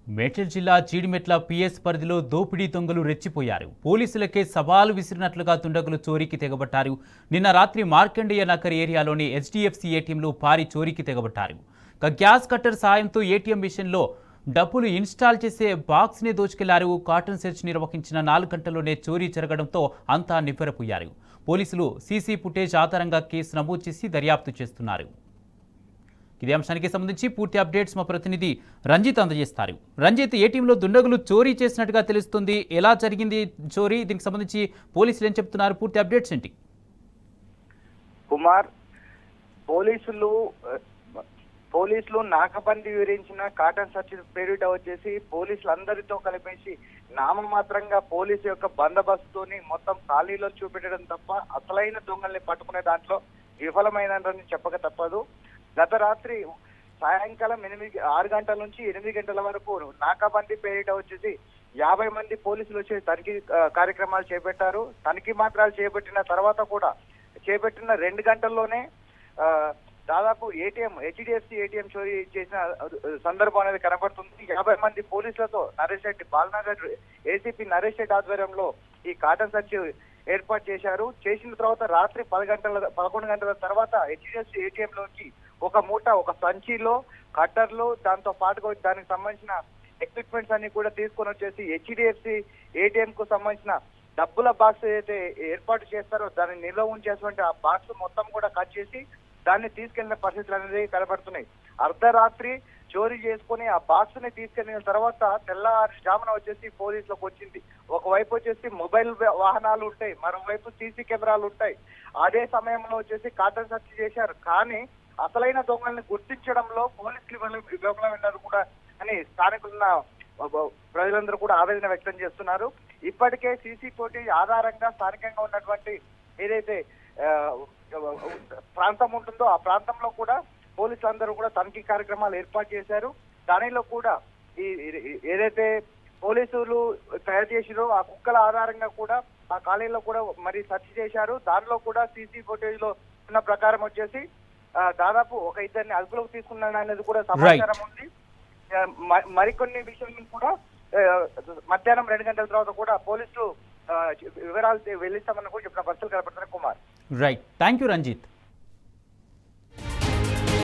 మేడ్చల్ జిల్లా జీడిమెట్ల పిఎస్ పరిధిలో దోపిడీ దొంగలు రెచ్చిపోయారు. పోలీసులకే సవాలు విసిరినట్లుగా దుండగులు చోరీకి తెగబట్టారు. నిన్న రాత్రి మార్కండేయ నగర్ ఏరియాలోని హెచ్డిఎఫ్సి ఏటీఎంలో భారీ చోరీకి తెగబట్టారు. గ్యాస్ కట్టర్ సాయంతో ఏటీఎం మిషన్లో డబ్బులు ఇన్స్టాల్ చేసే బాక్స్ని దోచుకెళ్లారు. కాటన్ సెర్చ్ నిర్వహించిన 4 గంటల్లోనే చోరీ జరగడంతో అంతా నివ్వెరపోయారు. పోలీసులు సీసీ ఫుటేజ్ ఆధారంగా కేసు నమోదు చేసి దర్యాప్తు చేస్తున్నారు. ఇదే అంశానికి సంబంధించి పూర్తి అప్డేట్స్ మా ప్రతినిధి రంజిత్ అందజేస్తారు. రంజిత్, ఏటీఎంలో దుండగులు చోరీ చేసినట్టుగా తెలుస్తుంది. ఎలా జరిగింది చోరీ? దీనికి సంబంధించి పోలీసులు ఏం చెప్తున్నారు? పూర్తి అప్డేట్స్ ఏంటి? కుమార్, పోలీసులు నాకబంది వివరించిన కాటన్ సర్చ్ పేరిట వచ్చేసి పోలీసులందరితో కలిపేసి నామమాత్రంగా పోలీసు యొక్క బందోబస్తుని మొత్తం ఖాళీలో చూపెట్టడం తప్ప అసలైన దొంగల్ని పట్టుకునే దాంట్లో విఫలమైనని చెప్పక తప్పదు. గత రాత్రి సాయంకాలం 6 గంటల నుంచి 8 గంటల వరకు నాకాబందీ పేరిట వచ్చేసి 50 మంది పోలీసులు వచ్చి తనిఖీ కార్యక్రమాలు చేపట్టారు. తనిఖీ మాత్రాలు చేపట్టిన తర్వాత కూడా చేపట్టిన 2 గంటల్లోనే దాదాపు హెచ్డిఎఫ్సి ఏటీఎం చోరీ చేసిన సందర్భం అనేది కనబడుతుంది. 50 మంది పోలీసులతో నరేష్ రెడ్డి, బాలనగర్ ఏసీపీ నరేష్ రెడ్డి ఆధ్వర్యంలో ఈ కాటన్ సర్చ్ ఏర్పాటు చేశారు. చేసిన తర్వాత రాత్రి 11 గంటల తర్వాత హెచ్డిఎఫ్సి ఏటీఎం లోకి ఒక మూట, ఒక సంచిలో కట్టర్లు, దాంతో పాటుగా దానికి సంబంధించిన ఎక్విప్మెంట్స్ అన్ని కూడా తీసుకొని వచ్చేసి హెచ్డిఎఫ్సి ఏటీఎం కు సంబంధించిన డబ్బుల బాక్స్ ఏదైతే ఏర్పాటు చేస్తారో దాన్ని నిల్వ ఉంచేటువంటి ఆ బాక్స్ మొత్తం కూడా కట్ చేసి దాన్ని తీసుకెళ్లిన పరిస్థితులు అనేది కనబడుతున్నాయి. అర్ధరాత్రి చోరీ చేసుకుని ఆ బాక్స్ ని తీసుకెళ్లిన తర్వాత తెల్లవారుజామున వచ్చేసి పోలీసులకు వచ్చింది. ఒకవైపు వచ్చేసి మొబైల్ వాహనాలు ఉంటాయి, మరోవైపు సీసీ కెమెరాలు ఉంటాయి. అదే సమయంలో వచ్చేసి కాటన్ సర్చ్ చేశారు. కానీ అసలైన దొంగల్ని గుర్తించడంలో పోలీసులు విఫలమైనారు కూడా అని స్థానికులున్న ప్రజలందరూ కూడా ఆవేదన వ్యక్తం చేస్తున్నారు. ఇప్పటికే సీసీ ఫుటేజ్ ఆధారంగా స్థానికంగా ఉన్నటువంటి ఏదైతే ప్రాంతం ఉంటుందో ఆ ప్రాంతంలో కూడా పోలీసులందరూ కూడా తనిఖీ కార్యక్రమాలు ఏర్పాటు చేశారు. దానిలో కూడా ఏదైతే పోలీసులు తయారు చేసిరో ఆ కుక్కల ఆధారంగా కూడా ఆ కాలనీలో కూడా మరి సెర్చ్ చేశారు. దానిలో కూడా సీసీ ఫుటేజ్ లో ఉన్న ప్రకారం వచ్చేసి దాదాపు ఒక 2 అదుపులోకి తీసుకున్నాను అనేది కూడా సమాచారం ఉంది. మరికొన్ని విషయాలను కూడా మధ్యాహ్నం 2 గంటల తర్వాత కూడా పోలీసులు వివరాలు వెళ్లిస్తామని కూడా చెప్పిన పరిస్థితులు కనపడుతున్నాయి. Kumar, right, thank you Ranjith.